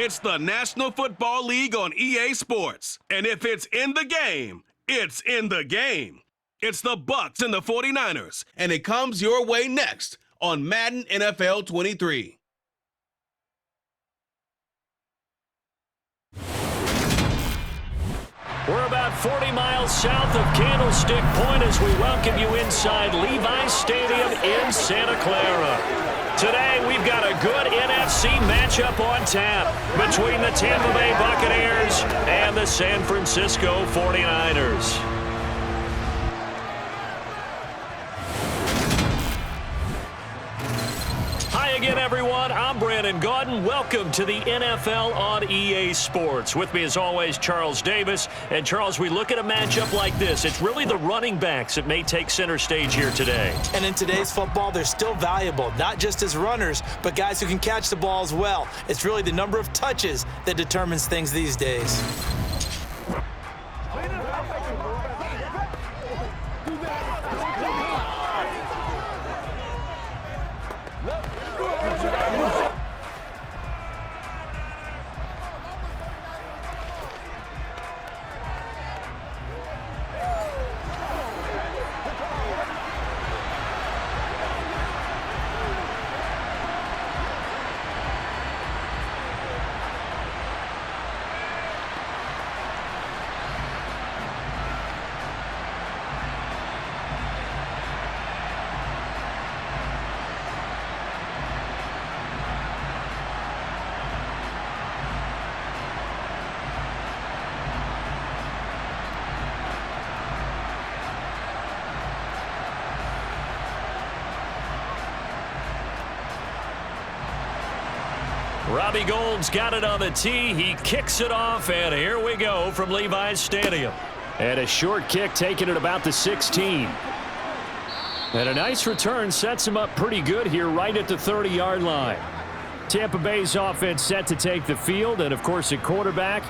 It's the National Football League on EA Sports. And if it's in the game, it's in the game. It's the Bucs and the 49ers, and it comes your way next on Madden NFL 23. We're about 40 miles south of Candlestick Point as we welcome you inside Levi's Stadium in Santa Clara. Today, we've got a good NFC matchup on tap between the Tampa Bay Buccaneers and the San Francisco 49ers. Hi again, everyone. I'm Brandon Gaudin. Welcome to the NFL on EA Sports. With me, as always, Charles Davis. And, Charles, we look at a matchup like this. It's really the running backs that may take center stage here today. And in today's football, they're still valuable, not just as runners, but guys who can catch the ball as well. It's really the number of touches that determines things these days. Robbie Gould's got it on the tee. He kicks it off, and here we go from Levi's Stadium. And a short kick taken at about the 16. And a nice return sets him up pretty good here right at the 30-yard line. Tampa Bay's offense set to take the field, and, of course, at quarterback,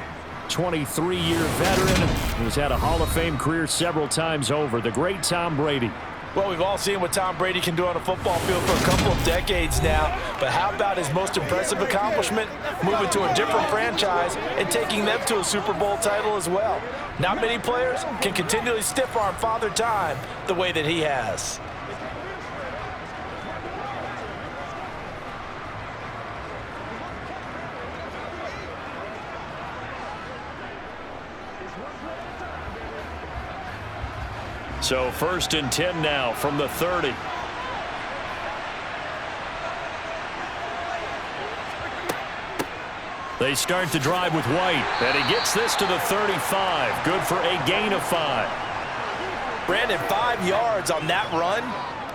23-year veteran who's had a Hall of Fame career several times over, the great Tom Brady. Well, we've all seen what Tom Brady can do on a football field for a couple of decades now. But how about his most impressive accomplishment? Moving to a different franchise and taking them to a Super Bowl title as well. Not many players can continually stiff-arm Father Time the way that he has. So 1st and 10 now from the 30. They start the drive with White, and he gets this to the 35. Good for a gain of 5. Brandon, 5 yards on that run.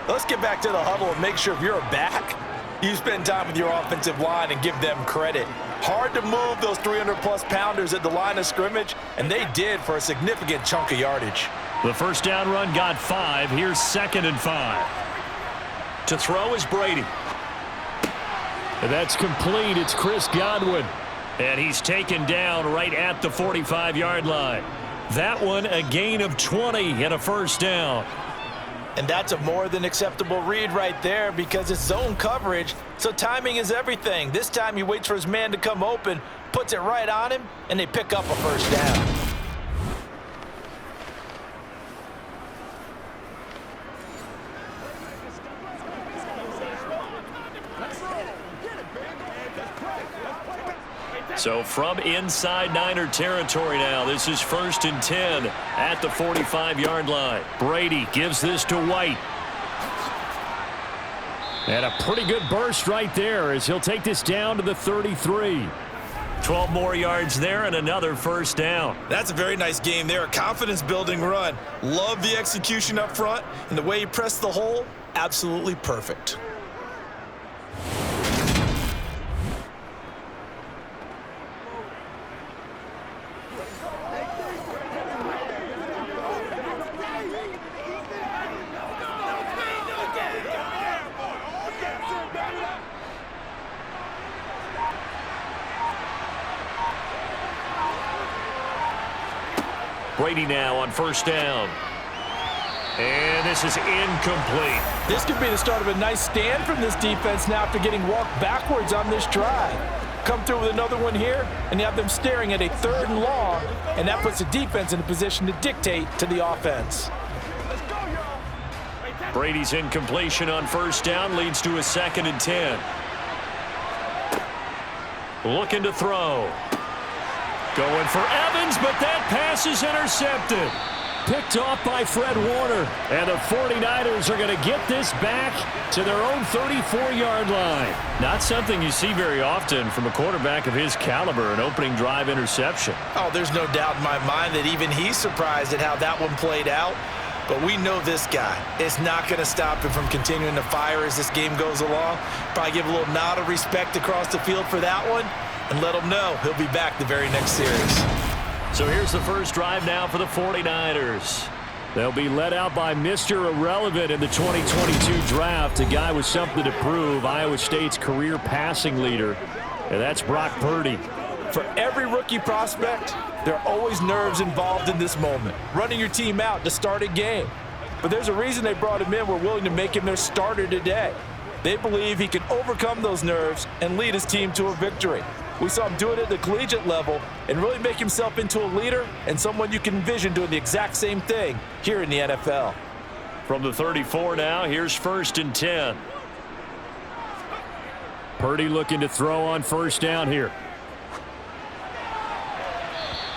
Let's get back to the huddle and make sure if you're a back, you spend time with your offensive line and give them credit. Hard to move those 300-plus pounders at the line of scrimmage, and they did for a significant chunk of yardage. The first down run got 5. Here's 2nd and 5. To throw is Brady. And that's complete. It's Chris Godwin. And he's taken down right at the 45-yard line. That one a gain of 20 and a first down. And that's a more than acceptable read right there because it's zone coverage, so timing is everything. This time he waits for his man to come open, puts it right on him, and they pick up a first down. So from inside Niner territory now, this is 1st and 10 at the 45-yard line. Brady gives this to White. And a pretty good burst right there as he'll take this down to the 33. 12 more yards there and another first down. That's a very nice game there, a confidence-building run. Love the execution up front, and the way he pressed the hole, absolutely perfect. Brady now on first down. And this is incomplete. This could be the start of a nice stand from this defense now after getting walked backwards on this drive. Come through with another one here, and you have them staring at a 3rd and long, and that puts the defense in a position to dictate to the offense. Brady's incompletion on 1st down leads to a 2nd and 10. Looking to throw. Going for Evans, but that pass is intercepted. Picked off by Fred Warner. And the 49ers are going to get this back to their own 34-yard line. Not something you see very often from a quarterback of his caliber, an opening drive interception. Oh, there's no doubt in my mind that even he's surprised at how that one played out. But we know this guy is not going to stop him from continuing to fire as this game goes along. Probably give a little nod of respect across the field for that one and let him know he'll be back the very next series. So here's the first drive now for the 49ers. They'll be led out by Mr. Irrelevant in the 2022 draft, a guy with something to prove, Iowa State's career passing leader, and that's Brock Purdy. For every rookie prospect, there are always nerves involved in this moment, running your team out to start a game. But there's a reason they brought him in. We're willing to make him their starter today. They believe he can overcome those nerves and lead his team to a victory. We saw him do it at the collegiate level and really make himself into a leader and someone you can envision doing the exact same thing here in the NFL. From the 34 now, here's 1st and 10. Purdy looking to throw on 1st down here.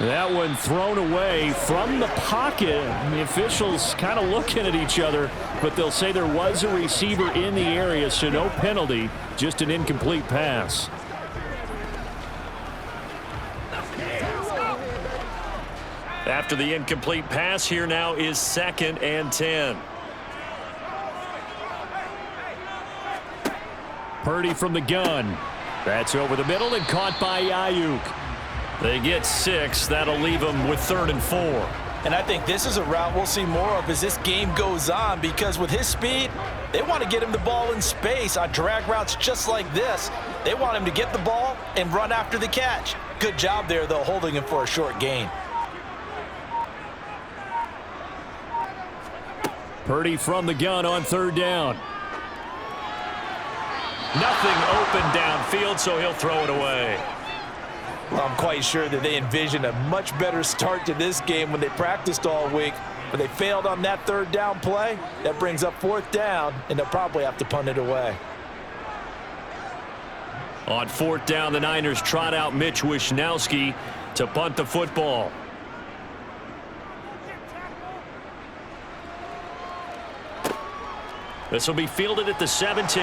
That one thrown away from the pocket. And the officials kind of looking at each other, but they'll say there was a receiver in the area, so no penalty, just an incomplete pass. After the incomplete pass, here now is 2nd and 10. Purdy from the gun. That's over the middle and caught by Ayuk. They get 6. That'll leave them with 3rd and 4. And I think this is a route we'll see more of as this game goes on, because with his speed, they want to get him the ball in space on drag routes just like this. They want him to get the ball and run after the catch. Good job there, though, holding him for a short gain. Purdy from the gun on 3rd down. Nothing open downfield, so he'll throw it away. Well, I'm quite sure that they envisioned a much better start to this game when they practiced all week, but they failed on that 3rd down play. That brings up 4th down, and they'll probably have to punt it away. On 4th down, the Niners trot out Mitch Wishnowsky to punt the football. This will be fielded at the 17.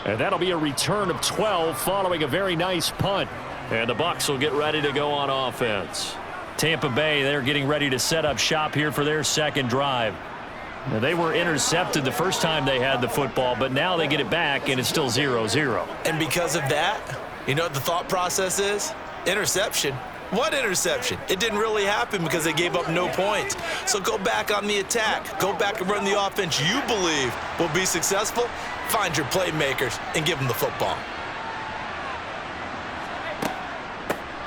And that'll be a return of 12 following a very nice punt. And the Bucs will get ready to go on offense. Tampa Bay, they're getting ready to set up shop here for their 2nd drive. Now, they were intercepted the first time they had the football, but now they get it back, and it's still 0-0. And because of that, you know what the thought process is? Interception. What interception? It didn't really happen because they gave up no points. So go back on the attack. Go back and run the offense you believe will be successful. Find your playmakers and give them the football.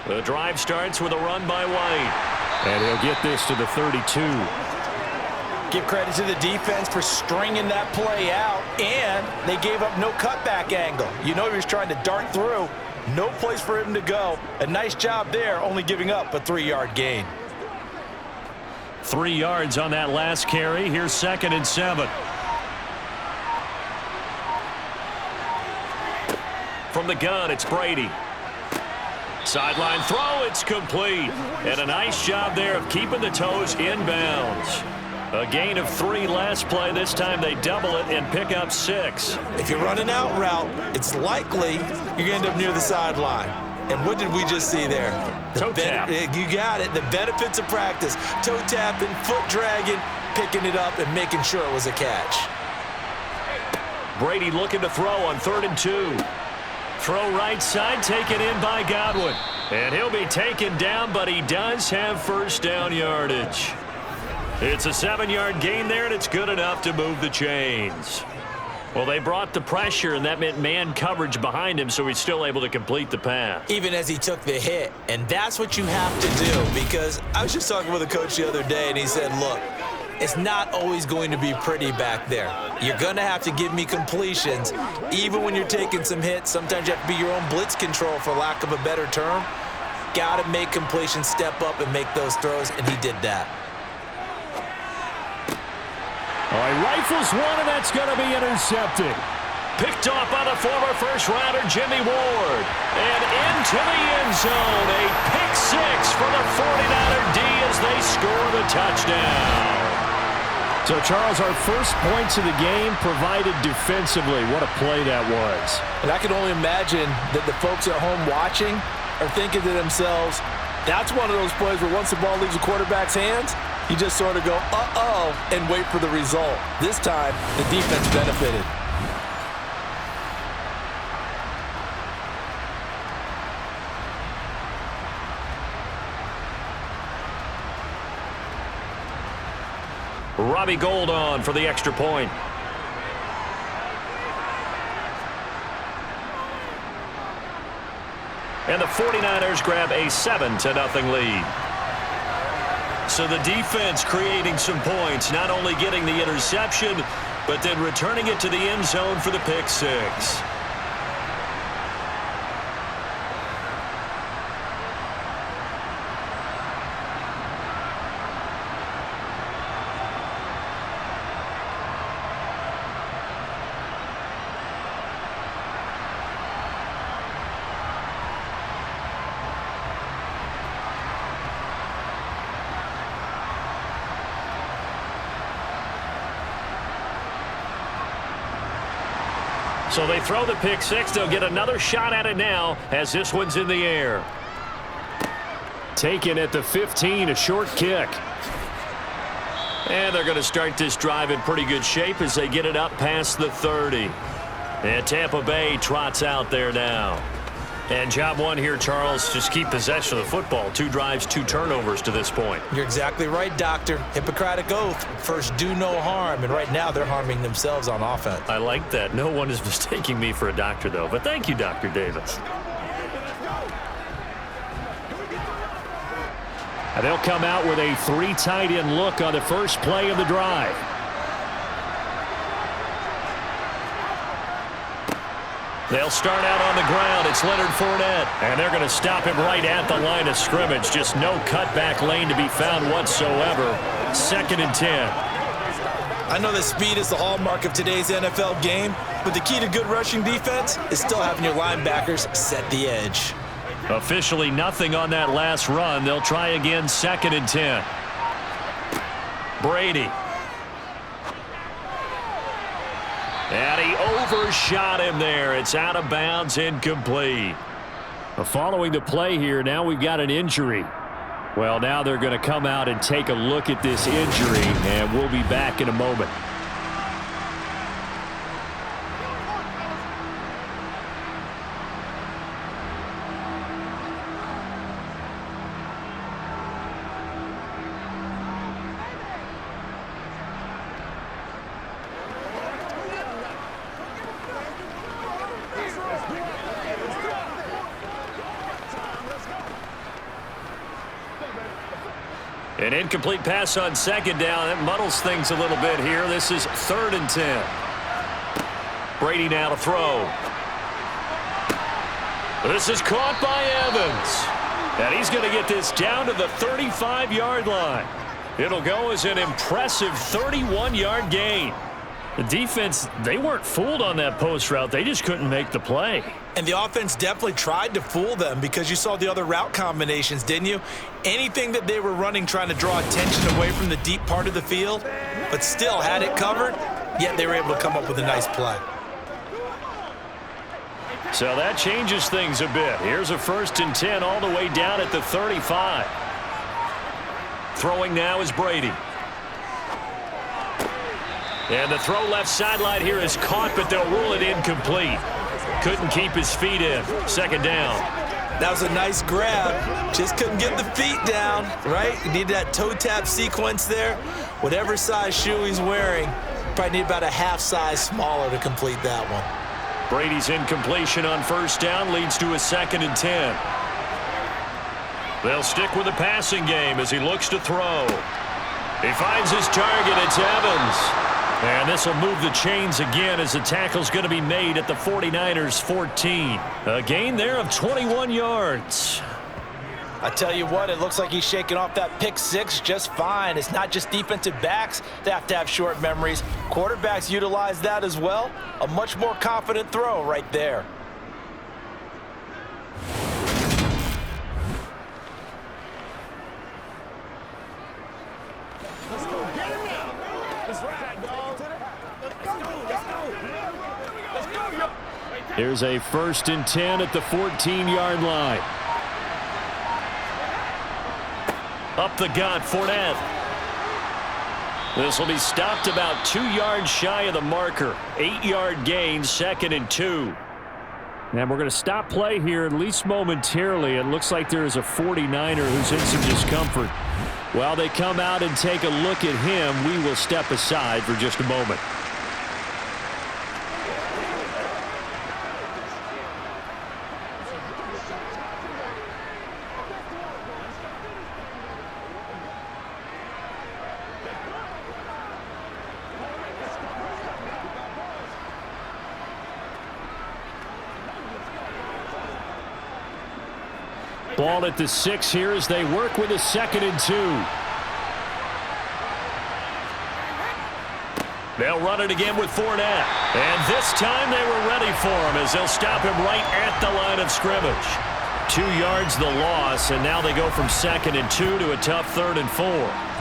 The drive starts with a run by White. And he'll get this to the 32. Give credit to the defense for stringing that play out, and they gave up no cutback angle. You know he was trying to dart through. No place for him to go. A nice job there, only giving up a 3-yard gain. 3 yards on that last carry. Here's 2nd and 7. From the gun, it's Brady. Sideline throw, it's complete. And a nice job there of keeping the toes inbounds. A gain of 3 last play. This time they double it and pick up 6. If you're running out route, it's likely you're going to end up near the sideline. And what did we just see there? Toe tap. You got it. The benefits of practice. Toe tapping, foot dragging, picking it up, and making sure it was a catch. Brady looking to throw on 3rd and 2. Throw right side, taken in by Godwin. And he'll be taken down, but he does have 1st down yardage. It's a 7-yard gain there, and it's good enough to move the chains. Well, they brought the pressure, and that meant man coverage behind him, so he's still able to complete the pass. Even as he took the hit, and that's what you have to do, because I was just talking with a coach the other day, and he said, look, it's not always going to be pretty back there. You're going to have to give me completions, even when you're taking some hits. Sometimes you have to be your own blitz control, for lack of a better term. Got to make completions, step up and make those throws, and he did that. All right, rifles one, and that's going to be intercepted. Picked off by the former first-rounder Jimmy Ward. And into the end zone, a pick six for the 49er D as they score the touchdown. So, Charles, our first points of the game provided defensively. What a play that was. And I can only imagine that the folks at home watching are thinking to themselves, that's one of those plays where once the ball leaves the quarterback's hands, you just sort of go, uh-oh, and wait for the result. This time, the defense benefited. Robbie Gould on for the extra point. And the 49ers grab a 7-0 lead. So the defense creating some points, not only getting the interception, but then returning it to the end zone for the pick six. So they throw the pick six. They'll get another shot at it now as this one's in the air. Taken at the 15, a short kick. And they're going to start this drive in pretty good shape as they get it up past the 30. And Tampa Bay trots out there now. And job one here, Charles, just keep possession of the football. 2 drives, 2 turnovers to this point. You're exactly right, Doctor. Hippocratic oath. First, do no harm. And right now, they're harming themselves on offense. I like that. No one is mistaking me for a doctor, though. But thank you, Dr. Davis. And they'll come out with a 3 tight end look on the first play of the drive. They'll start out on the ground. It's Leonard Fournette. And they're going to stop him right at the line of scrimmage. Just no cutback lane to be found whatsoever. 2nd and 10. I know that speed is the hallmark of today's NFL game, but the key to good rushing defense is still having your linebackers set the edge. Officially nothing on that last run. They'll try again, 2nd and 10. Brady. And he overshot him there. It's out of bounds, incomplete. Following the play here, now we've got an injury. Well, now they're going to come out and take a look at this injury, and we'll be back in a moment. An incomplete pass on 2nd down. That muddles things a little bit here. This is 3rd and 10. Brady now to throw. This is caught by Evans. And he's going to get this down to the 35-yard line. It'll go as an impressive 31-yard gain. The defense, they weren't fooled on that post route. They just couldn't make the play. And the offense definitely tried to fool them because you saw the other route combinations, didn't you? Anything that they were running trying to draw attention away from the deep part of the field, but still had it covered, yet they were able to come up with a nice play. So that changes things a bit. Here's a 1st and 10 all the way down at the 35. Throwing now is Brady. And the throw left sideline here is caught, but they'll rule it incomplete. Couldn't keep his feet in. 2nd down. That was a nice grab. Just couldn't get the feet down, right? You need that toe tap sequence there. Whatever size shoe he's wearing, probably need about a half size smaller to complete that one. Brady's incompletion on 1st down leads to a 2nd and 10. They'll stick with the passing game as he looks to throw. He finds his target. It's Evans. And this will move the chains again as the tackle's going to be made at the 49ers 14. A gain there of 21 yards. I tell you what, it looks like he's shaking off that pick six just fine. It's not just defensive backs that have short memories. Quarterbacks utilize that as well. A much more confident throw right there. Let's go. Get him now. Let's ride, dog. Let's go. Here's a 1st and 10 at the 14-yard line. Up the gut, Fournette. This will be stopped about 2 yards shy of the marker. 8-yard gain, 2nd and 2. And we're going to stop play here, at least momentarily. It looks like there is a 49er who's in some discomfort. While they come out and take a look at him, we will step aside for just a moment. Ball at the 6 here as they work with a 2nd and 2. They'll run it again with Fournette. And this time they were ready for him as they'll stop him right at the line of scrimmage. 2 yards the loss, and now they go from 2nd and 2 to a tough 3rd and 4.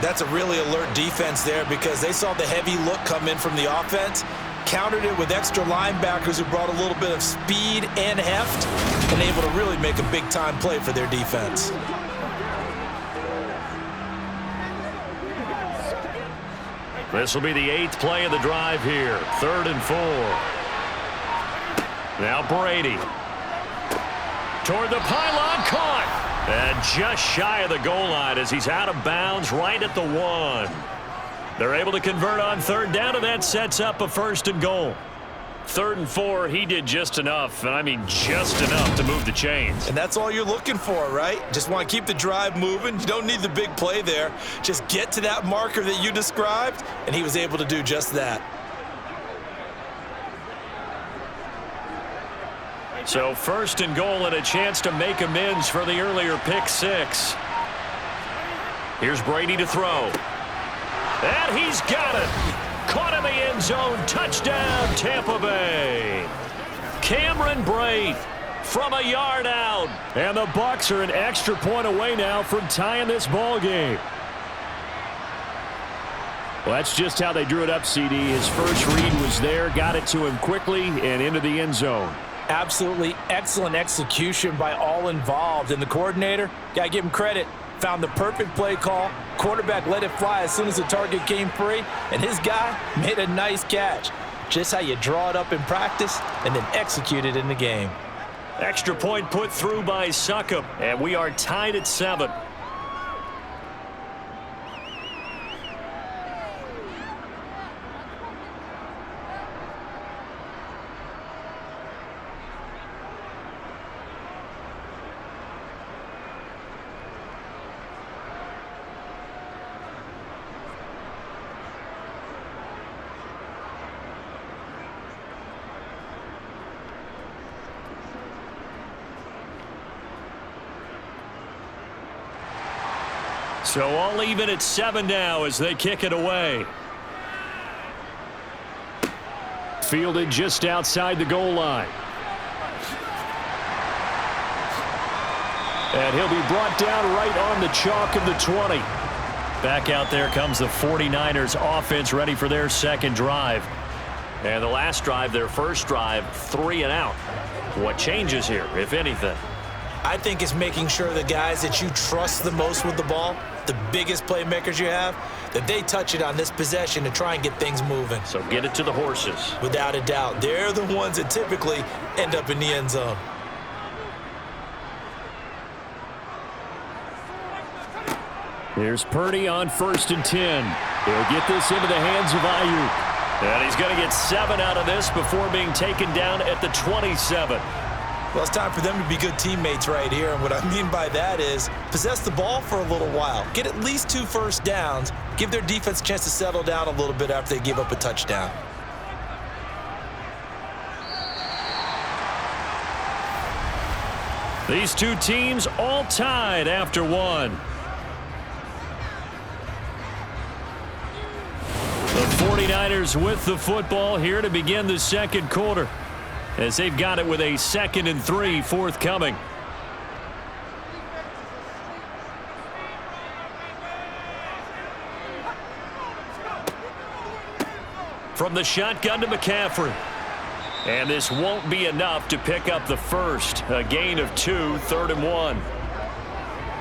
That's a really alert defense there because they saw the heavy look come in from the offense, countered it with extra linebackers who brought a little bit of speed and heft, and able to really make a big-time play for their defense. This will be the 8th play of the drive here. 3rd and 4. Now Brady. Toward the pylon, caught. And just shy of the goal line as he's out of bounds right at the 1. They're able to convert on 3rd down, and that sets up a 1st and goal. 3rd and 4, he did just enough, and I mean just enough to move the chains. And that's all you're looking for, right? Just want to keep the drive moving. You don't need the big play there. Just get to that marker that you described, and he was able to do just that. So 1st and goal and a chance to make amends for the earlier pick 6. Here's Brady to throw. And he's got it. Caught in the end zone. Touchdown, Tampa Bay. Cameron Brate from a yard out. And the Bucs are an extra point away now from tying this ball game. Well, that's just how they drew it up, CD. His first read was there, got it to him quickly, and into the end zone. Absolutely excellent execution by all involved. And the coordinator, got to give him credit, found the perfect play call. Quarterback let it fly as soon as the target came free, and his guy made a nice catch. Just how you draw it up in practice and then execute it in the game. Extra point put through by Succop, and we are tied at 7. So all even at 7 now as they kick it away. Fielded just outside the goal line. And he'll be brought down right on the chalk of the 20. Back out there comes the 49ers offense ready for their second drive. And the last drive, their first drive, 3 and out. What changes here, if anything? I think it's making sure the guys that you trust the most with the ball, the biggest playmakers you have, that they touch it on this possession to try and get things moving. So get it to the horses. Without a doubt. They're the ones that typically end up in the end zone. Here's Purdy on 1st and 10. He'll get this into the hands of Ayuk. And he's going to get 7 out of this before being taken down at the 27. Well, it's time for them to be good teammates right here. And what I mean by that is possess the ball for a little while. Get at least 2 first downs. Give their defense a chance to settle down a little bit after they give up a touchdown. These two teams all tied after one. The 49ers with the football here to begin the second quarter, as they've got it with a 2nd and 3 forthcoming. From the shotgun to McCaffrey. And this won't be enough to pick up the first. A gain of 2, 3rd and 1.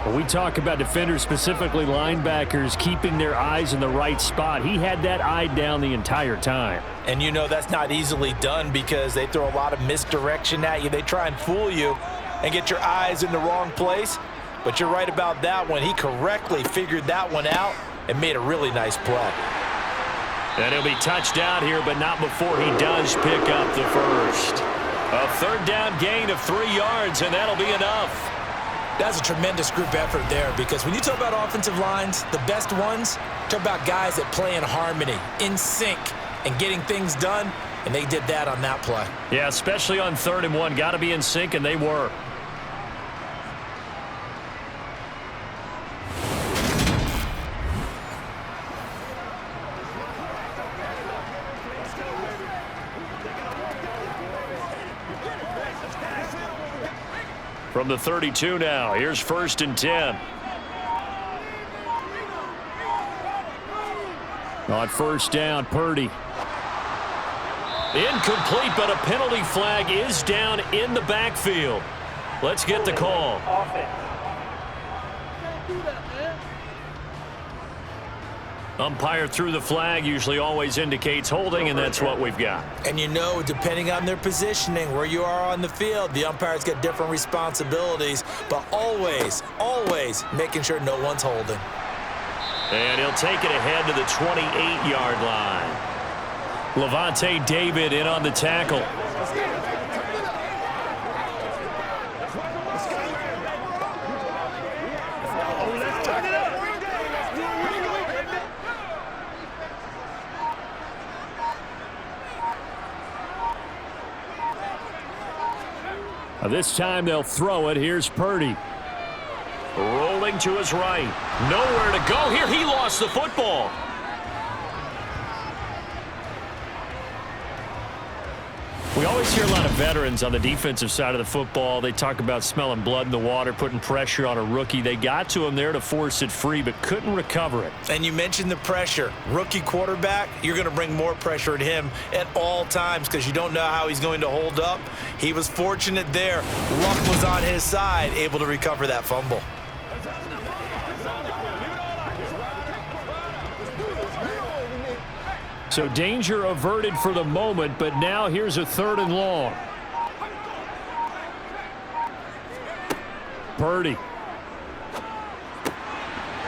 When we talk about defenders, specifically linebackers, keeping their eyes in the right spot, he had that eye down the entire time. And you know that's not easily done because they throw a lot of misdirection at you. They try and fool you and get your eyes in the wrong place. But you're right about that one. He correctly figured that one out and made a really nice play. And he'll be touched down here, but not before he does pick up the first. A 3rd down gain of 3 yards, and that'll be enough. That's a tremendous group effort there because when you talk about offensive lines, the best ones, talk about guys that play in harmony, in sync, and getting things done, and they did that on that play. Yeah, especially on 3rd and 1. Got to be in sync, and they were. From the 32 now, here's 1st and 10. On 1st down, Purdy. Incomplete, but a penalty flag is down in the backfield. Let's get the call. Umpire threw the flag, usually always indicates holding, and that's what we've got. And you know, depending on their positioning, where you are on the field, the umpires get different responsibilities, but always, always making sure no one's holding. And he'll take it ahead to the 28-yard line. Levante David in on the tackle. This time they'll throw it. Here's Purdy. Rolling to his right. Nowhere to go here. He lost the football. We always hear a lot of veterans on the defensive side of the football. They talk about smelling blood in the water, putting pressure on a rookie. They got to him there to force it free, but couldn't recover it. And you mentioned the pressure. Rookie quarterback, you're going to bring more pressure at him at all times because you don't know how he's going to hold up. He was fortunate there. Luck was on his side, able to recover that fumble. So danger averted for the moment, but now here's a 3rd and long. Purdy.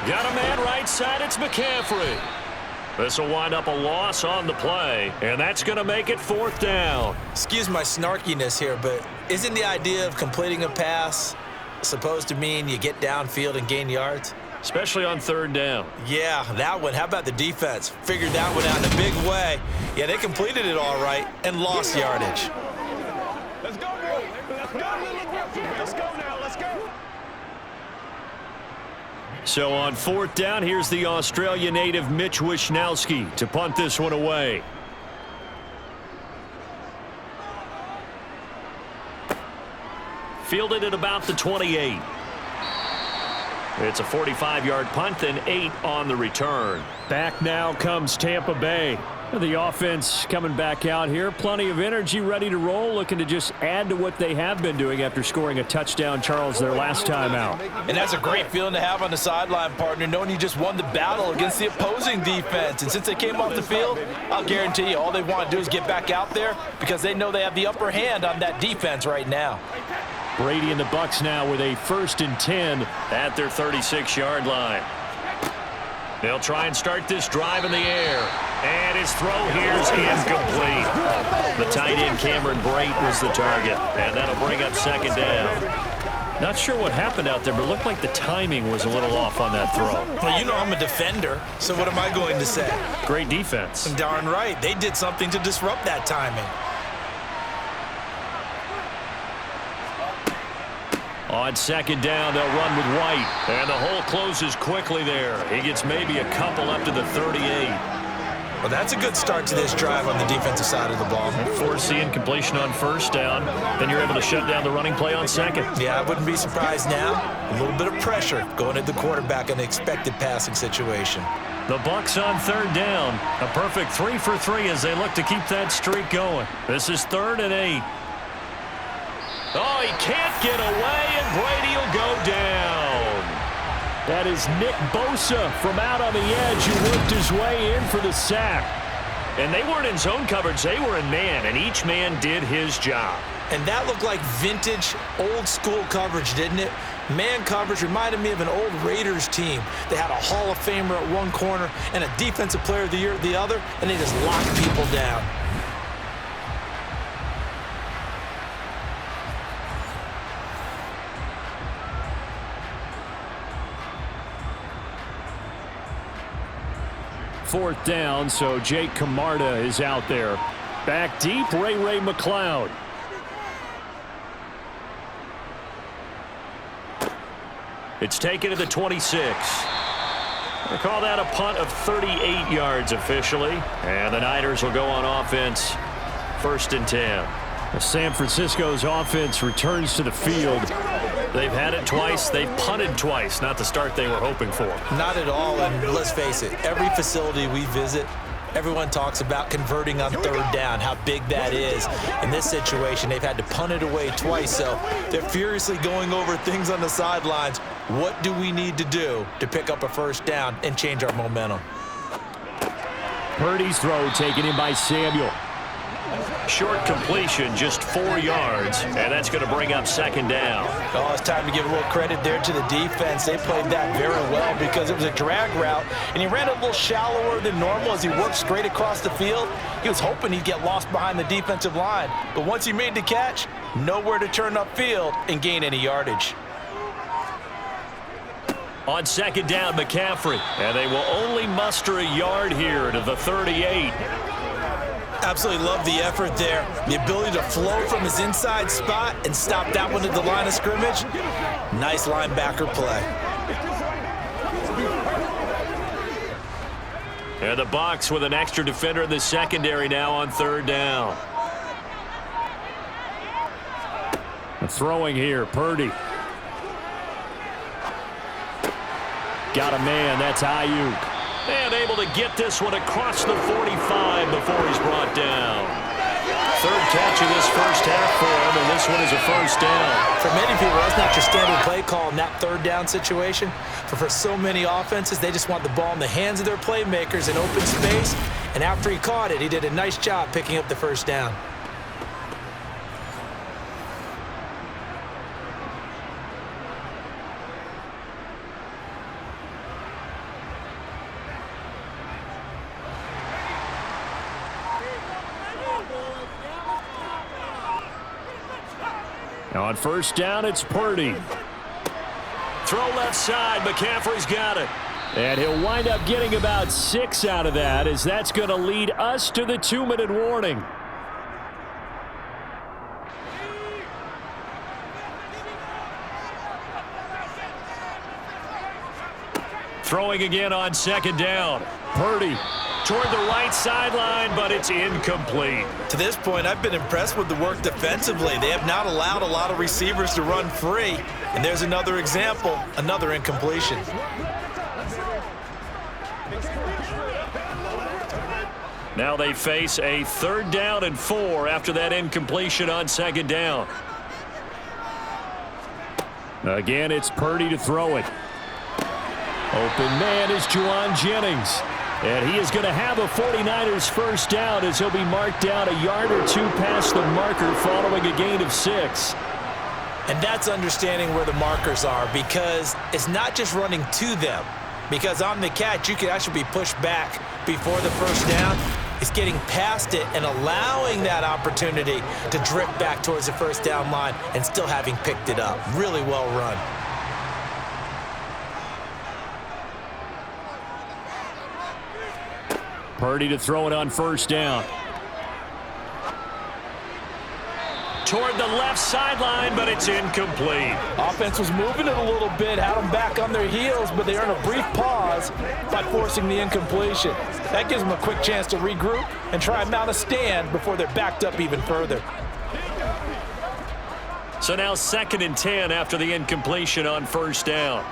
Got a man right side. It's McCaffrey. This will wind up a loss on the play, and that's going to make it 4th down. Excuse my snarkiness here, but isn't the idea of completing a pass supposed to mean you get downfield and gain yards? Especially on 3rd down. Yeah, that one. How about the defense? Figured that one out in a big way. Yeah, they completed it all right and lost yardage. Let's go, bro. Let's go. Let's go now. Let's go. So on 4th down, here's the Australia native Mitch Wishnowski to punt this one away. Fielded at about the 28. It's a 45-yard punt, then 8 on the return. Back now comes Tampa Bay. The offense coming back out here. Plenty of energy, ready to roll, looking to just add to what they have been doing after scoring a touchdown, Charles, their last time out. And that's a great feeling to have on the sideline, partner, knowing you just won the battle against the opposing defense. And since they came off the field, I'll guarantee you all they want to do is get back out there because they know they have the upper hand on that defense right now. Brady and the Bucs now with a 1st and 10 at their 36-yard line. They'll try and start this drive in the air. And his throw here's incomplete. The tight end, Cameron Brate, was the target. And that'll bring up second down. Not sure what happened out there, but it looked like the timing was a little off on that throw. Well, you know I'm a defender, so what am I going to say? Great defense. Darn right. They did something to disrupt that timing. On second down, they'll run with White. And the hole closes quickly there. He gets maybe a couple up to the 38. Well, that's a good start to this drive on the defensive side of the ball. Force the incompletion on first down. Then you're able to shut down the running play on second. Yeah, I wouldn't be surprised now. A little bit of pressure going at the quarterback in an expected passing situation. The Bucs on third down. A perfect 3 for 3 as they look to keep that streak going. This is 3rd and 8. Oh, he can't get away, and Brady will go down. That is Nick Bosa from out on the edge who worked his way in for the sack. And they weren't in zone coverage. They were in man, and each man did his job. And that looked like vintage, old-school coverage, didn't it? Man coverage reminded me of an old Raiders team. They had a Hall of Famer at one corner and a Defensive Player of the Year at the other, and they just locked people down. Fourth down, so Jake Camarda is out there. Back deep, Ray McLeod. It's taken to the 26. We'll call that a punt of 38 yards officially. And the Niners will go on offense, 1st and 10. San Francisco's offense returns to the field. They've had it twice. They've punted twice. Not the start they were hoping for. Not at all, and let's face it, every facility we visit, everyone talks about converting on third down, how big that is. In this situation, they've had to punt it away twice, so they're furiously going over things on the sidelines. What do we need to do to pick up a first down and change our momentum? Purdy's throw taken in by Samuel. Short completion, just 4 yards, and that's going to bring up second down. Oh, it's time to give a little credit there to the defense. They played that very well because it was a drag route, and he ran a little shallower than normal as he worked straight across the field. He was hoping he'd get lost behind the defensive line, but once he made the catch, nowhere to turn upfield and gain any yardage. On second down, McCaffrey, and they will only muster a yard here to the 38. Absolutely love the effort there. The ability to flow from his inside spot and stop that one at the line of scrimmage. Nice linebacker play. And the Bucs with an extra defender in the secondary now on third down. Throwing here, Purdy. Got a man, that's Ayuk. And able to get this one across the 45 before he's brought down. Third catch of this first half for him, and this one is a first down. For many people, that's not your standard play call in that third down situation. But for so many offenses, they just want the ball in the hands of their playmakers in open space. And after he caught it, he did a nice job picking up the first down. On first down, it's Purdy. Throw left side. McCaffrey's got it. And he'll wind up getting about 6 out of that, as that's going to lead us to the 2-minute warning. Throwing again on second down. Purdy toward the right sideline, but it's incomplete. To this point, I've been impressed with the work defensively. They have not allowed a lot of receivers to run free. And there's another example, another incompletion. Now they face a 3rd down and 4 after that incompletion on second down. Again, it's Purdy to throw it. Open man is Juwan Jennings. And he is going to have a 49ers first down as he'll be marked down a yard or 2 past the marker following a gain of 6. And that's understanding where the markers are, because it's not just running to them. because on the catch, you can actually be pushed back before the first down. It's getting past it and allowing that opportunity to drift back towards the first down line and still having picked it up. Really well run. Purdy to throw it on first down. Toward the left sideline, but it's incomplete. Offense was moving it a little bit, had them back on their heels, but they earned a brief pause by forcing the incompletion. That gives them a quick chance to regroup and try and mount a stand before they're backed up even further. So now 2nd and 10 after the incompletion on first down.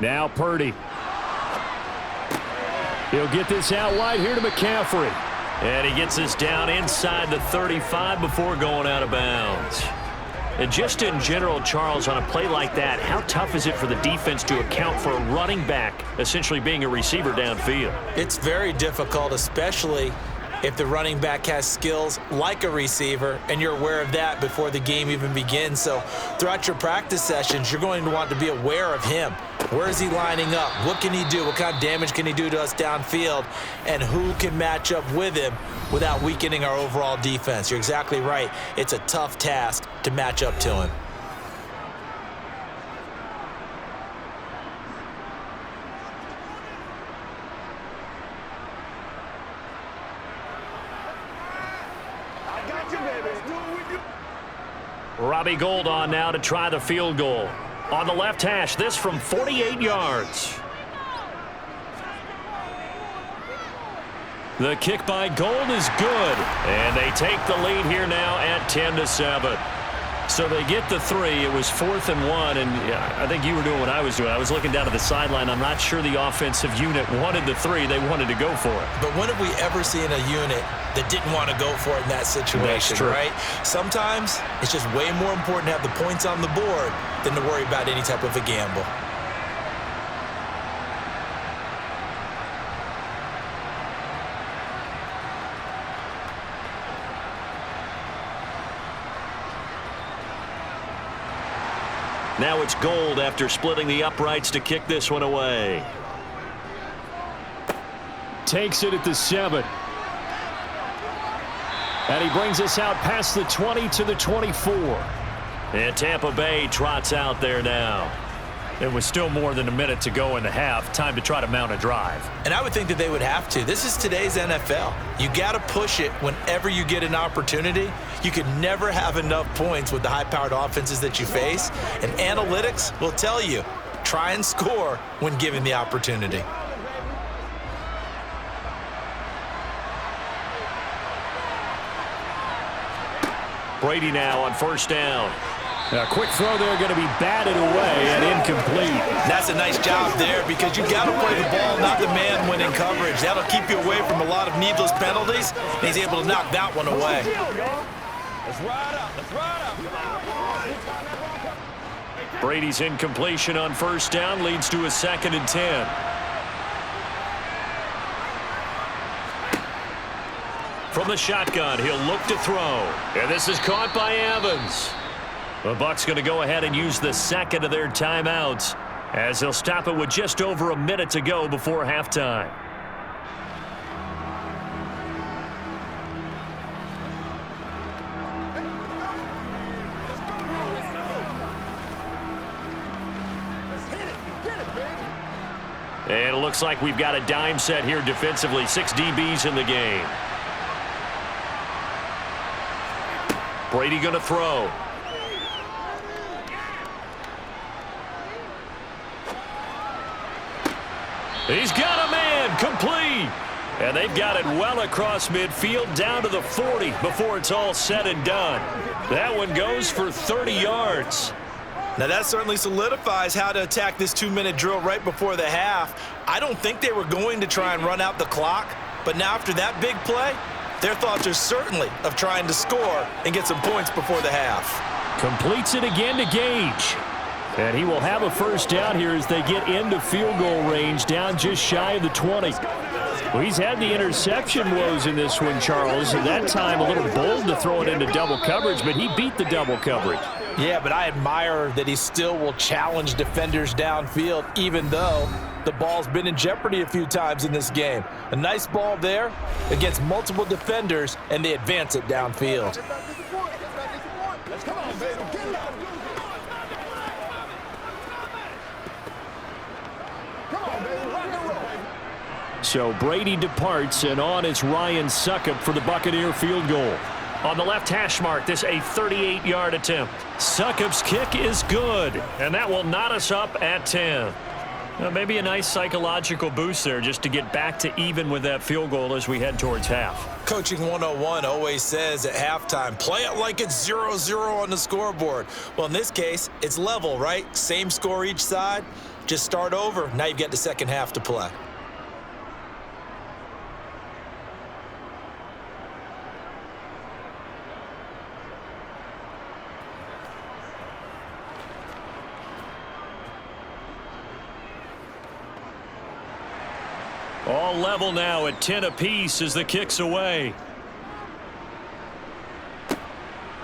Now Purdy. He'll get this out wide here to McCaffrey. And he gets us down inside the 35 before going out of bounds. And just in general, Charles, on a play like that, how tough is it for the defense to account for a running back essentially being a receiver downfield? It's very difficult, especially if the running back has skills like a receiver and you're aware of that before the game even begins. So throughout your practice sessions, you're going to want to be aware of him. Where is he lining up? What can he do? What kind of damage can he do to us downfield? And who can match up with him without weakening our overall defense? You're exactly right. It's a tough task to match up to him. Robbie Gould on now to try the field goal. On the left hash, this from 48 yards. The kick by Gould is good. And they take the lead here now at 10-7. So they get the 3. It was 4th and 1, and I think you were doing what I was doing. I was looking down at the sideline. I'm not sure the offensive unit wanted the 3. They wanted to go for it. But when have we ever seen a unit that didn't want to go for it in that situation, right? Sometimes it's just way more important to have the points on the board than to worry about any type of a gamble. Now it's Gould after splitting the uprights to kick this one away. Takes it at the 7. And he brings us out past the 20 to the 24. And Tampa Bay trots out there now. It was still more than a minute to go in the half. Time to try to mount a drive. And I would think that they would have to. This is today's NFL. You got to push it whenever you get an opportunity. You could never have enough points with the high-powered offenses that you face. And analytics will tell you, try and score when given the opportunity. Brady now on first down. A quick throw there going to be batted away and incomplete. That's a nice job there because you got to play the ball, not the man when in coverage. That'll keep you away from a lot of needless penalties, and he's able to knock that one away. Let's ride up. Let's ride up. Brady's incompletion on first down leads to a 2nd and 10. From the shotgun, he'll look to throw. And this is caught by Evans. The Bucs going to go ahead and use the 2nd of their timeouts as they'll stop it with just over a minute to go before halftime. And it looks like we've got a dime set here defensively. 6 DBs in the game. Brady going to throw. He's got a man, complete. And they've got it well across midfield down to the 40 before it's all said and done. That one goes for 30 yards. Now that certainly solidifies how to attack this 2-minute drill right before the half. I don't think they were going to try and run out the clock, but now after that big play, their thoughts are certainly of trying to score and get some points before the half. Completes it again to Gage. And he will have a first down here as they get into field goal range, down just shy of the 20. Well, he's had the interception woes in this one, Charles. At that time, a little bold to throw it into double coverage, but he beat the double coverage. Yeah, but I admire that he still will challenge defenders downfield, even though the ball's been in jeopardy a few times in this game. A nice ball there against multiple defenders, and they advance it downfield. Come on, baby. Get it up. Come on, baby. Rock and roll. So Brady departs, and on is Ryan Succop for the Buccaneer field goal. On the left hash mark, this a 38-yard attempt. Succop's kick is good, and that will knot us up at 10. Now, maybe a nice psychological boost there just to get back to even with that field goal as we head towards half. Coaching 101 always says at halftime, play it like it's 0-0 on the scoreboard. Well, in this case, it's level, right? Same score each side. Just start over. Now you've got the second half to play. All level now at 10 apiece as the kick's away.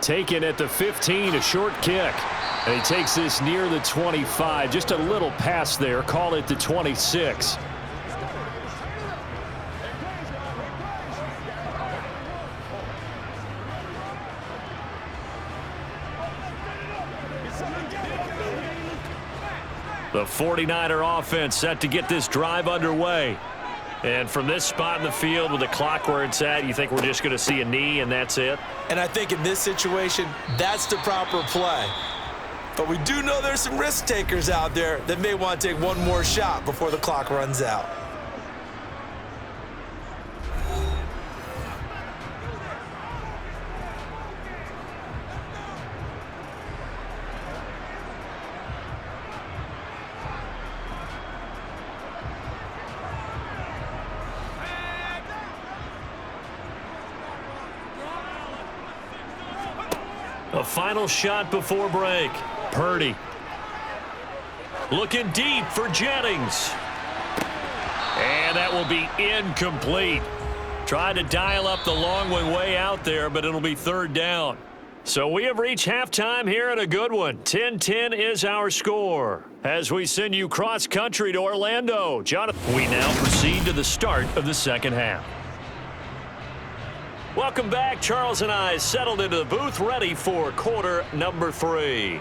Taken at the 15, a short kick. And he takes this near the 25. Just a little pass there. Call it the 26. The 49er offense set to get this drive underway. And from this spot in the field with the clock where it's at, you think we're just going to see a knee and that's it? And I think in this situation, that's the proper play. But we do know there's some risk takers out there that may want to take one more shot before the clock runs out. A final shot before break. Purdy. Looking deep for Jennings. And that will be incomplete. Tried to dial up the long way out there, but it'll be third down. So we have reached halftime here in a good one. 10-10 is our score. As we send you cross country to Orlando. Jonathan, we now proceed to the start of the second half. Welcome back. Charles and I settled into the booth, ready for quarter number 3.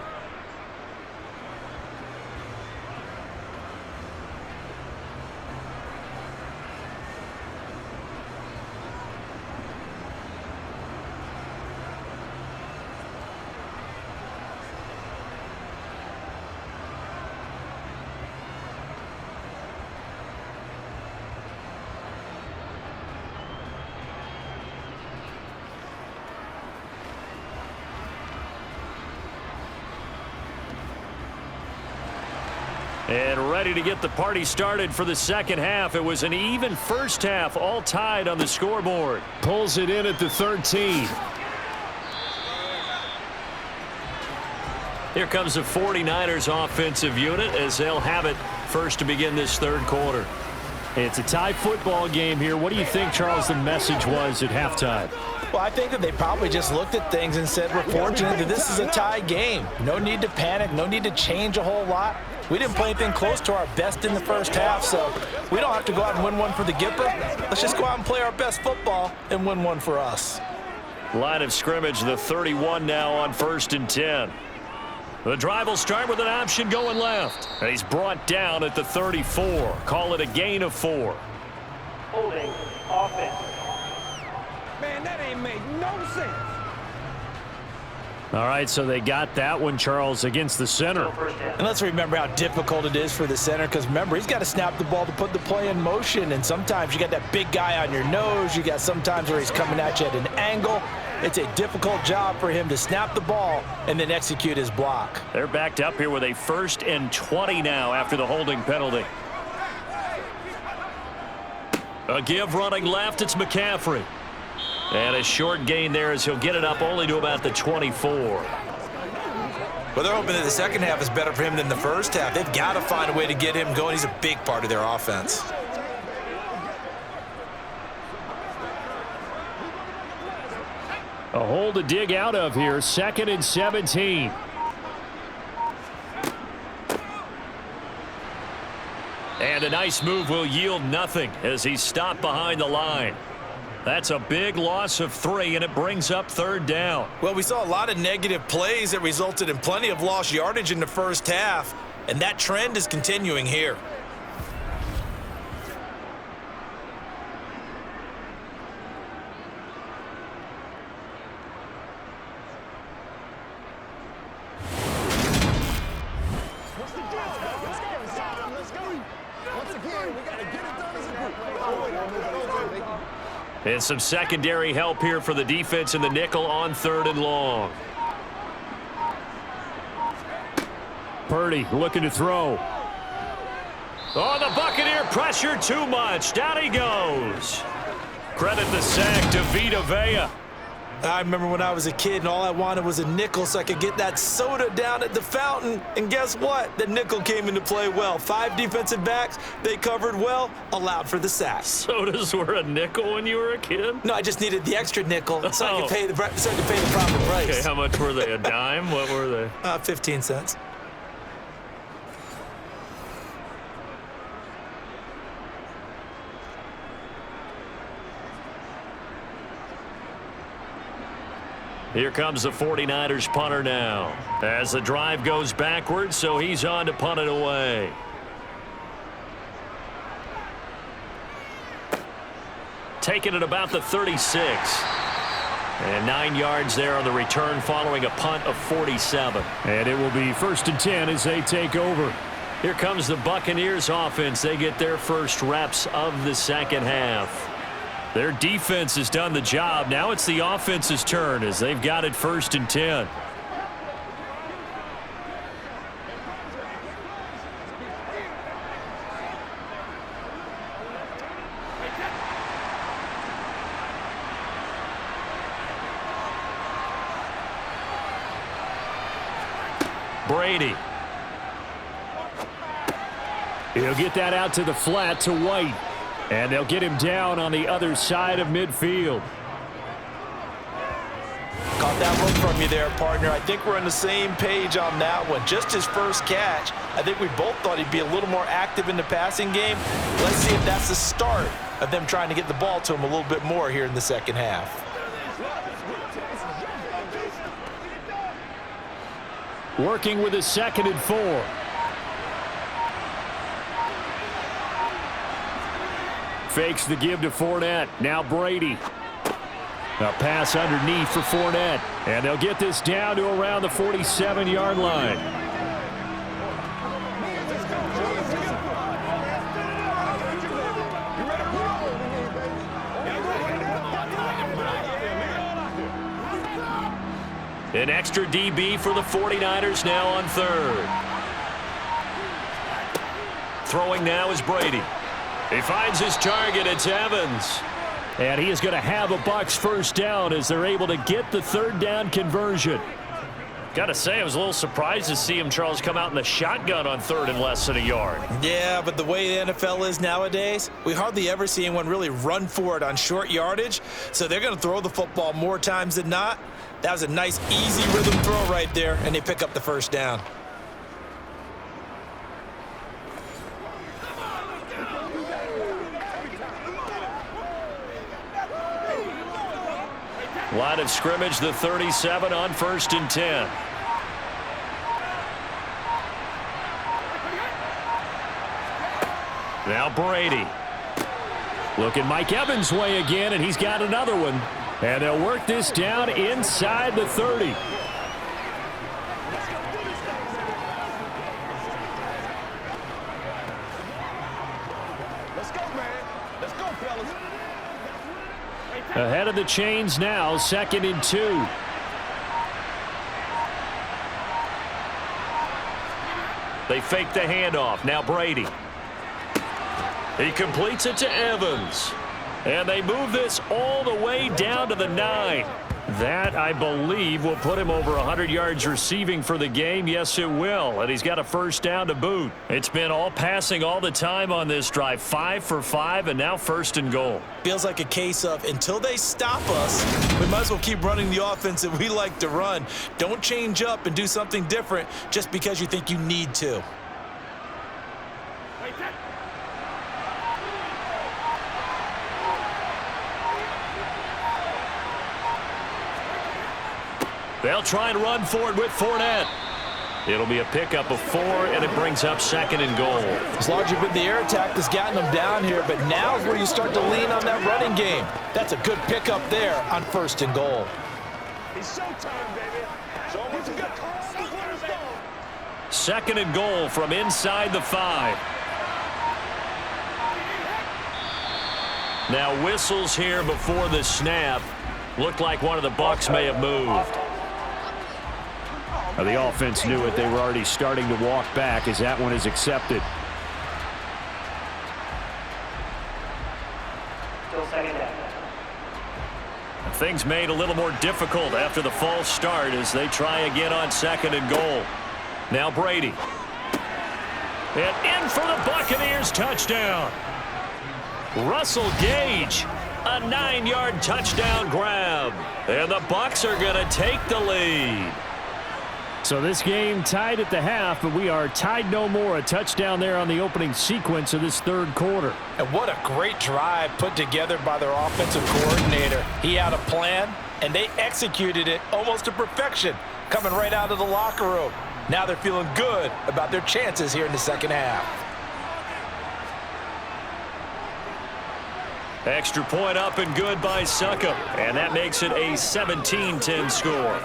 And ready to get the party started for the second half. It was an even first half, all tied on the scoreboard. Pulls it in at the 13. Here comes the 49ers offensive unit as they'll have it first to begin this third quarter. It's a tie football game here. What do you think, Charles, the message was at halftime? Well, I think that they probably just looked at things and said, we're fortunate that this is a tie game. No need to panic, no need to change a whole lot. We didn't play anything close to our best in the first half, so we don't have to go out and win one for the Gipper. Let's just go out and play our best football and win one for us. Line of scrimmage, the 31 now on 1st and 10. The drive will start with an option going left. And he's brought down at the 34. Call it a gain of 4. Holding offense. Man, that ain't make no sense. All right, so they got that one, Charles, against the center. And let's remember how difficult it is for the center, because remember, he's got to snap the ball to put the play in motion, and sometimes you got that big guy on your nose. You got sometimes where he's coming at you at an angle. It's a difficult job for him to snap the ball and then execute his block. They're backed up here with a 1st and 20 now after the holding penalty. A give running left, it's McCaffrey. And a short gain there as he'll get it up only to about the 24. Well, they're hoping that the second half is better for him than the first half. They've got to find a way to get him going. He's a big part of their offense. A hole to dig out of here, 2nd and 17. And a nice move will yield nothing as he's stopped behind the line. That's a big loss of 3, and it brings up 3rd down. Well, we saw a lot of negative plays that resulted in plenty of lost yardage in the first half, and that trend is continuing here. And some secondary help here for the defense in the nickel on 3rd and long. Purdy looking to throw. Oh, the Buccaneer pressure too much. Down he goes. Credit the sack to Vita Vea. I remember when I was a kid and all I wanted was a nickel so I could get that soda down at the fountain. And guess what? The nickel came into play well. 5 defensive backs, they covered well, allowed for the sack. Sodas were a nickel when you were a kid? No, I just needed the extra nickel so I could pay the proper price. Okay, how much were they? A dime? What were they? 15 cents. Here comes the 49ers punter now. As the drive goes backwards, so he's on to punt it away. Taking it about the 36. And 9 yards there on the return following a punt of 47. And it will be 1st and 10 as they take over. Here comes the Buccaneers offense. They get their first reps of the second half. Their defense has done the job. Now it's the offense's turn as they've got it 1st and 10. Brady. He'll get that out to the flat to White. And they'll get him down on the other side of midfield. Caught that look from you there, partner. I think we're on the same page on that one. Just his first catch. I think we both thought he'd be a little more active in the passing game. Let's see if that's the start of them trying to get the ball to him a little bit more here in the second half. Working with a 2nd and 4. Fakes the give to Fournette. Now Brady. A pass underneath for Fournette. And they'll get this down to around the 47-yard line. An extra DB for the 49ers now on 3rd. Throwing now is Brady. He finds his target. It's Evans. And he is going to have a Bucs first down as they're able to get the 3rd down conversion. Got to say, I was a little surprised to see him, Charles, come out in the shotgun on 3rd and less than a yard. Yeah, but the way the NFL is nowadays, we hardly ever see anyone really run for it on short yardage. So they're going to throw the football more times than not. That was a nice, easy rhythm throw right there, and they pick up the first down. Line of scrimmage, the 37 on 1st and 10. Now Brady. Looking Mike Evans' way again, and he's got another one. And they'll work this down inside the 30. Let's go, man. Let's go, fellas. Ahead of the chains now, 2nd and 2. They fake the handoff. Now Brady. He completes it to Evans. And they move this all the way down to the 9. That, I believe, will put him over 100 yards receiving for the game. Yes, it will. And he's got a first down to boot. It's been all passing all the time on this drive. 5 for 5, and now 1st and goal. Feels like a case of until they stop us, we might as well keep running the offense that we like to run. Don't change up and do something different just because you think you need to. They'll try and run for it with Fournette. It'll be a pickup of 4, and it brings up 2nd and goal. It's largely been the air attack that's gotten them down here, but now is where you start to lean on that running game. That's a good pickup there on 1st and goal. It's showtime, baby. Show 'em what you got. 2nd and goal from inside the 5. Now whistles here before the snap. Looked like one of the Bucs may have moved. The offense knew it. They were already starting to walk back as that one is accepted. Still 2nd down. Things made a little more difficult after the false start as they try again on 2nd and goal. Now Brady. And in for the Buccaneers touchdown. Russell Gage, a 9-yard touchdown grab. And the Bucs are going to take the lead. So this game tied at the half, but we are tied no more. A touchdown there on the opening sequence of this 3rd quarter. And what a great drive put together by their offensive coordinator. He had a plan, and they executed it almost to perfection, coming right out of the locker room. Now they're feeling good about their chances here in the 2nd half. Extra point up and good by Succop. And that makes it a 17-10 score.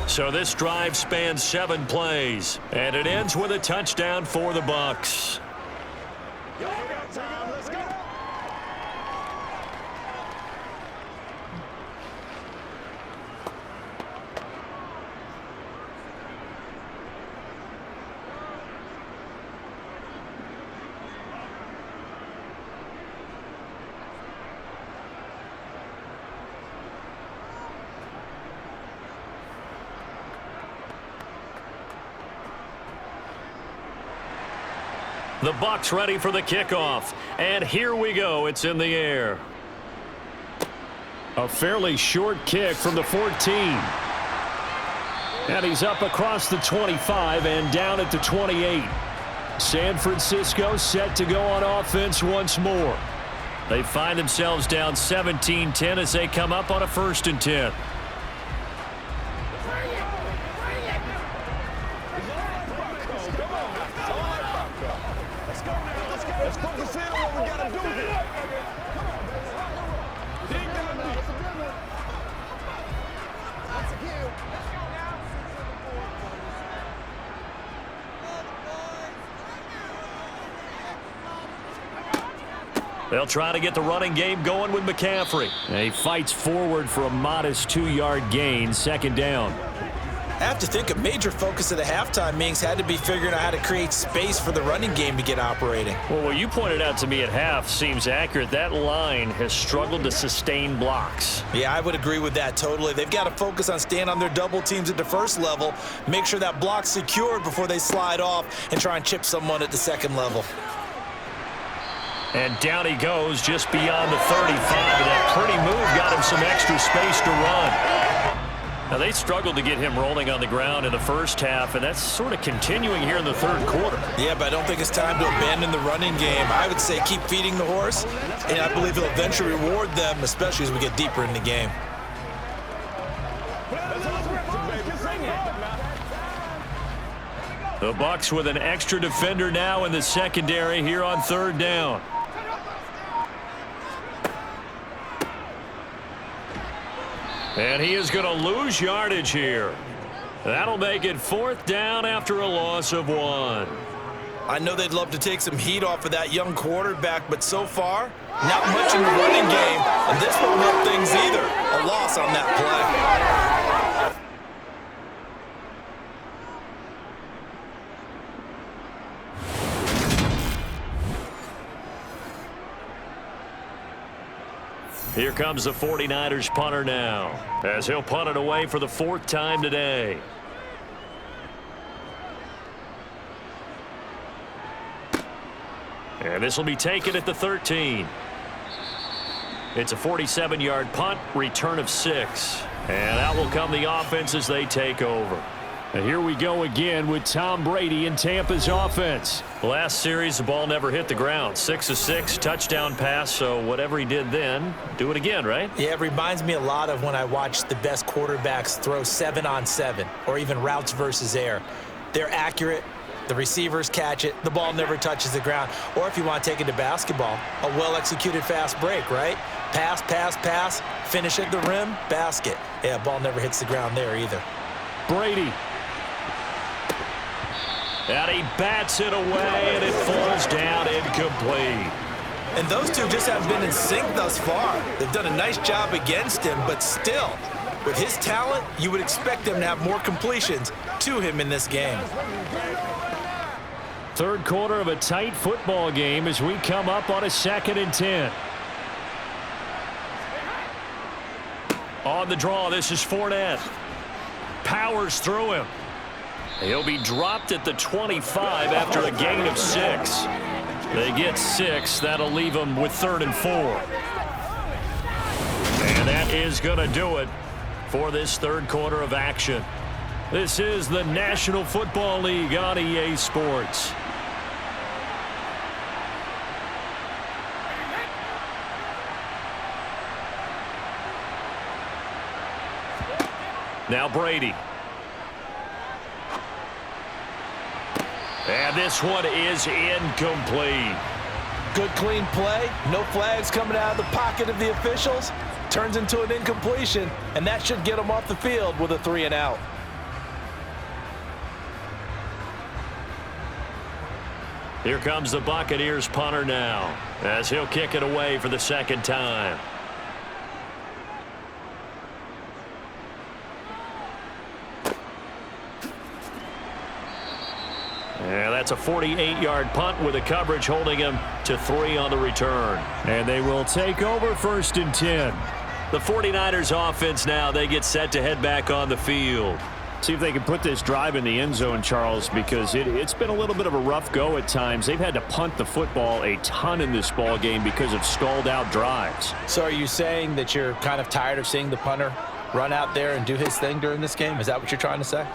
So this drive spans 7 plays, and it ends with a touchdown for the Bucs. Let's go. The Bucs ready for the kickoff. And here we go. It's in the air. A fairly short kick from the 14. And he's up across the 25 and down at the 28. San Francisco set to go on offense once more. They find themselves down 17-10 as they come up on a 1st and 10. Let's focus in on what we got to do here. Dig down deep. They'll try to get the running game going with McCaffrey. And he fights forward for a modest 2-yard gain, 2nd down. I have to think a major focus of the halftime meetings had to be figuring out how to create space for the running game to get operating. Well, what you pointed out to me at half seems accurate. That line has struggled to sustain blocks. Yeah, I would agree with that totally. They've got to focus on staying on their double teams at the 1st level, make sure that block's secured before they slide off and try and chip someone at the 2nd level. And down he goes just beyond the 35. That pretty move got him some extra space to run. Now, they struggled to get him rolling on the ground in the 1st half, and that's sort of continuing here in the 3rd quarter. Yeah, but I don't think it's time to abandon the running game. I would say keep feeding the horse, and I believe he'll eventually reward them, especially as we get deeper in the game. The Bucs with an extra defender now in the secondary here on 3rd down. And he is going to lose yardage here. That'll make it 4th down after a loss of 1. I know they'd love to take some heat off of that young quarterback, but so far, not much in the running game, and this won't help things either. A loss on that play. Here comes the 49ers punter now, as he'll punt it away for the 4th time today. And this will be taken at the 13. It's a 47-yard punt, return of 6. And out will come the offense as they take over. And here we go again with Tom Brady and Tampa's offense. Last series, the ball never hit the ground. 6 of 6, touchdown pass. So whatever he did then, do it again, right? Yeah, it reminds me a lot of when I watch the best quarterbacks throw 7-on-7 or even routes versus air. They're accurate. The receivers catch it. The ball never touches the ground. Or if you want to take it to basketball, a well-executed fast break, right? Pass, pass, pass, finish at the rim, basket. Yeah, ball never hits the ground there either. Brady. And he bats it away, and it falls down incomplete. And those two just haven't been in sync thus far. They've done a nice job against him, but still, with his talent, you would expect them to have more completions to him in this game. Third quarter of a tight football game as we come up on a 2nd and 10. On the draw, this is Fournette. Powers through him. He'll be dropped at the 25 after a gain of 6. They get 6. That'll leave them with 3rd and 4. And that is going to do it for this third quarter of action. This is the National Football League on EA Sports. Now Brady. And this one is incomplete. Good clean play. No flags coming out of the pocket of the officials. Turns into an incompletion, and that should get them off the field with a 3-and-out. Here comes the Buccaneers punter now, as he'll kick it away for the second time. And that's a 48-yard punt with the coverage holding him to 3 on the return. And they will take over 1st and 10. The 49ers offense now, they get set to head back on the field. See if they can put this drive in the end zone, Charles, because it's been a little bit of a rough go at times. They've had to punt the football a ton in this ball game because of stalled-out drives. So are you saying that you're kind of tired of seeing the punter run out there and do his thing during this game? Is that what you're trying to say?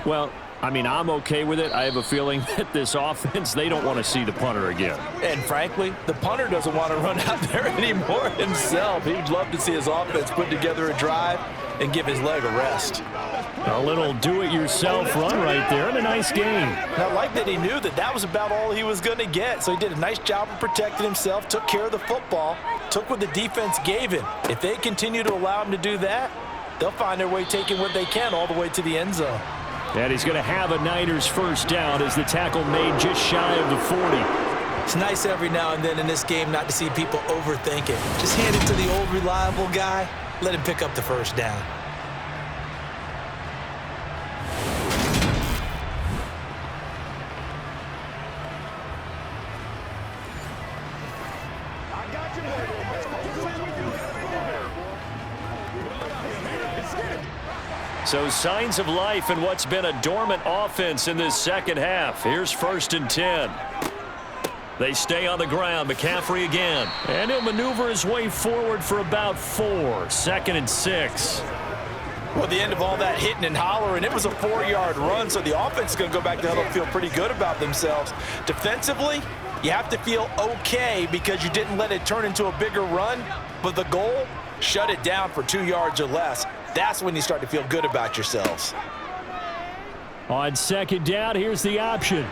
Well, I mean, I'm okay with it. I have a feeling that this offense, they don't want to see the punter again. And frankly, the punter doesn't want to run out there anymore himself. He'd love to see his offense put together a drive and give his leg a rest. A little do-it-yourself run right there and a nice game. And I like that he knew that that was about all he was going to get. So he did a nice job of protecting himself, took care of the football, took what the defense gave him. If they continue to allow him to do that, they'll find their way taking what they can all the way to the end zone. And he's going to have a Niners first down as the tackle made just shy of the 40. It's nice every now and then in this game not to see people overthink it. Just hand it to the old reliable guy. Let him pick up the first down. So signs of life in what's been a dormant offense in this second half. Here's 1st and 10. They stay on the ground. McCaffrey again. And he'll maneuver his way forward for about 4. 2nd and 6. Well, at the end of all that hitting and hollering, it was a 4-yard run, so the offense is going to go back to huddle and feel pretty good about themselves. Defensively, you have to feel okay because you didn't let it turn into a bigger run, but the goal, shut it down for 2 yards or less. That's when you start to feel good about yourselves. On 2nd down, here's the option.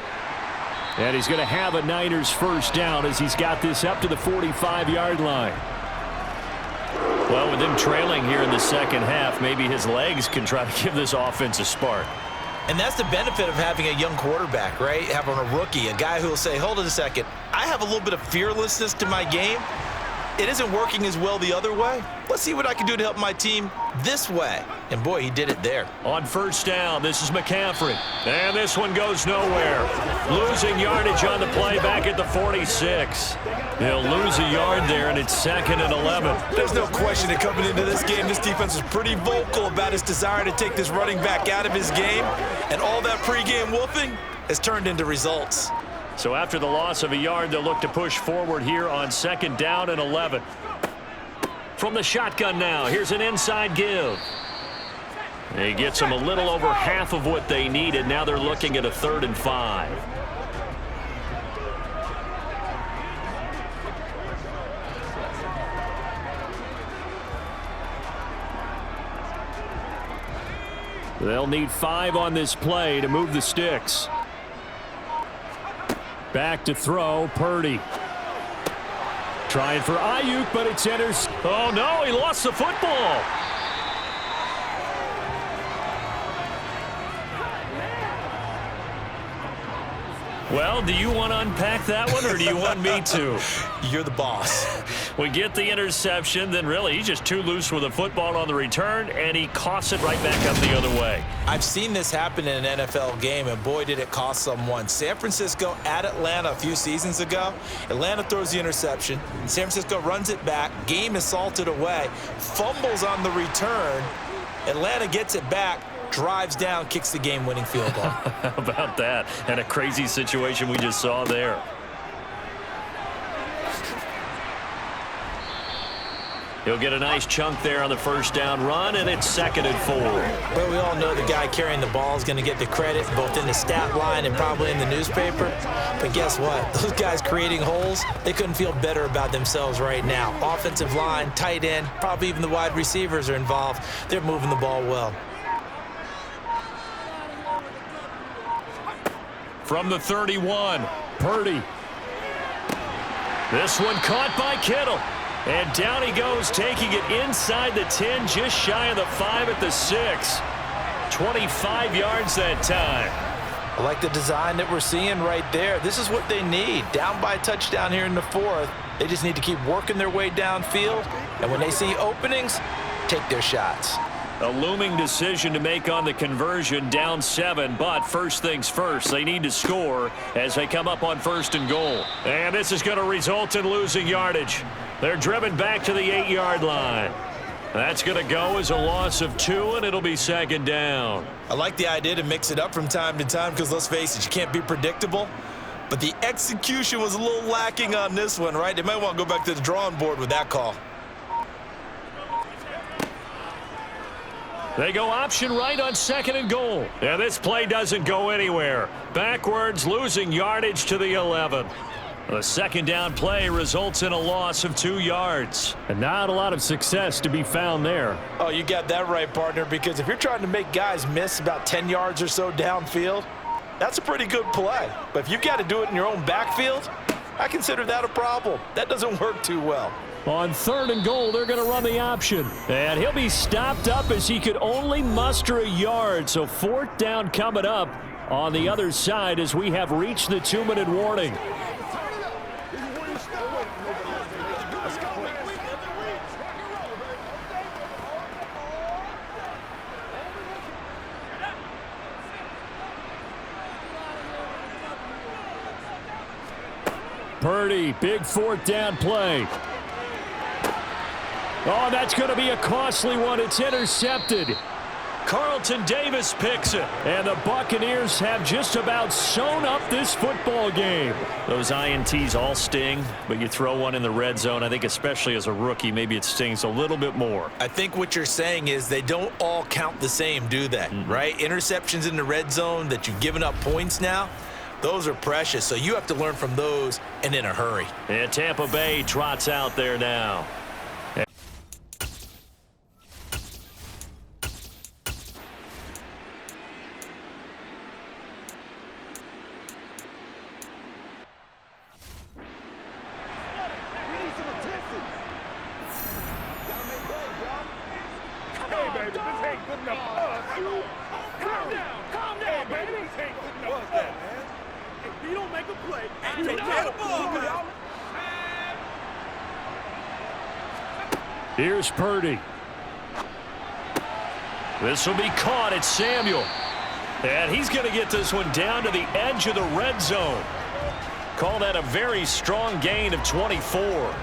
And he's going to have a Niners first down as he's got this up to the 45-yard line. Well, with them trailing here in the second half, maybe his legs can try to give this offense a spark. And that's the benefit of having a young quarterback, right? Having a rookie, a guy who will say, hold it a second, I have a little bit of fearlessness to my game. It isn't working as well the other way. Let's see what I can do to help my team this way. And boy, he did it there. On 1st down, this is McCaffrey. And this one goes nowhere. Losing yardage on the play back at the 46. They'll lose a yard there, and it's 2nd and 11. There's no question that coming into this game, this defense is pretty vocal about its desire to take this running back out of his game. And all that pregame wolfing has turned into results. So after the loss of a yard, they'll look to push forward here on 2nd down and 11. From the shotgun now, here's an inside give. He gets them a little over half of what they needed. Now they're looking at a 3rd and 5. They'll need 5 on this play to move the sticks. Back to throw, Purdy. Trying for Ayuk, but it's enters. Oh, no, he lost the football. Well, do you want to unpack that one, or do you want me to? You're the boss. We get the interception, then really he's just too loose with the football on the return, and he coughs it right back up the other way. I've seen this happen in an NFL game, and boy, did it cost someone. San Francisco at Atlanta a few seasons ago. Atlanta throws the interception. San Francisco runs it back. Game is salted away. Fumbles on the return. Atlanta gets it back. Drives down, kicks the game-winning field goal. How about that? And a crazy situation we just saw there. He'll get a nice chunk there on the first down run, and it's 2nd and 4. Well, we all know the guy carrying the ball is going to get the credit, both in the stat line and probably in the newspaper. But guess what? Those guys creating holes, they couldn't feel better about themselves right now. Offensive line, tight end, probably even the wide receivers are involved. They're moving the ball well. From the 31, Purdy. This one caught by Kittle. And down he goes, taking it inside the 10, just shy of the 5 at the 6. 25 yards that time. I like the design that we're seeing right there. This is what they need. Down by a touchdown here in the 4th. They just need to keep working their way downfield. And when they see openings, take their shots. A looming decision to make on the conversion, down 7, but first things first, they need to score as they come up on 1st and goal. And this is going to result in losing yardage. They're driven back to the 8-yard line. That's going to go as a loss of 2, and it'll be 2nd down. I like the idea to mix it up from time to time because, let's face it, you can't be predictable. But the execution was a little lacking on this one, right? They might want to go back to the drawing board with that call. They go option right on 2nd and goal. And this play doesn't go anywhere. Backwards, losing yardage to the 11. The 2nd down play results in a loss of 2 yards. And not a lot of success to be found there. Oh, you got that right, partner, because if you're trying to make guys miss about 10 yards or so downfield, that's a pretty good play. But if you've got to do it in your own backfield, I consider that a problem. That doesn't work too well. On 3rd and goal, they're going to run the option. And he'll be stopped up as he could only muster a yard. So 4th down coming up on the other side as we have reached the 2-minute warning. Purdy, big 4th down play. Oh, that's going to be a costly one. It's intercepted. Carlton Davis picks it. And the Buccaneers have just about sewn up this football game. Those INTs all sting, but you throw one in the red zone, I think especially as a rookie, maybe it stings a little bit more. I think what you're saying is they don't all count the same, do they? Right? Interceptions in the red zone that you've given up points now, those are precious. So you have to learn from those and in a hurry. And Tampa Bay trots out there now. Here's Purdy. This will be caught at Samuel. And he's going to get this one down to the edge of the red zone. Call that a very strong gain of 24.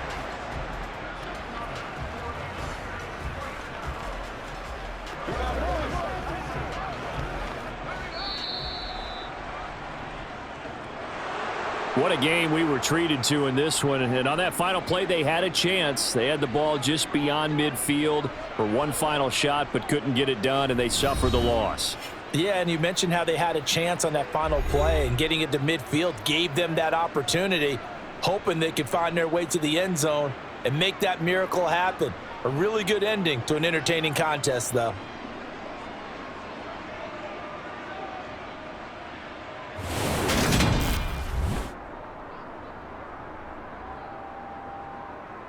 What a game we were treated to in this one. And on that final play, they had a chance. They had the ball just beyond midfield for one final shot, but couldn't get it done, and they suffered the loss. Yeah, and you mentioned how they had a chance on that final play, and getting it to midfield gave them that opportunity, hoping they could find their way to the end zone and make that miracle happen. A really good ending to an entertaining contest, though.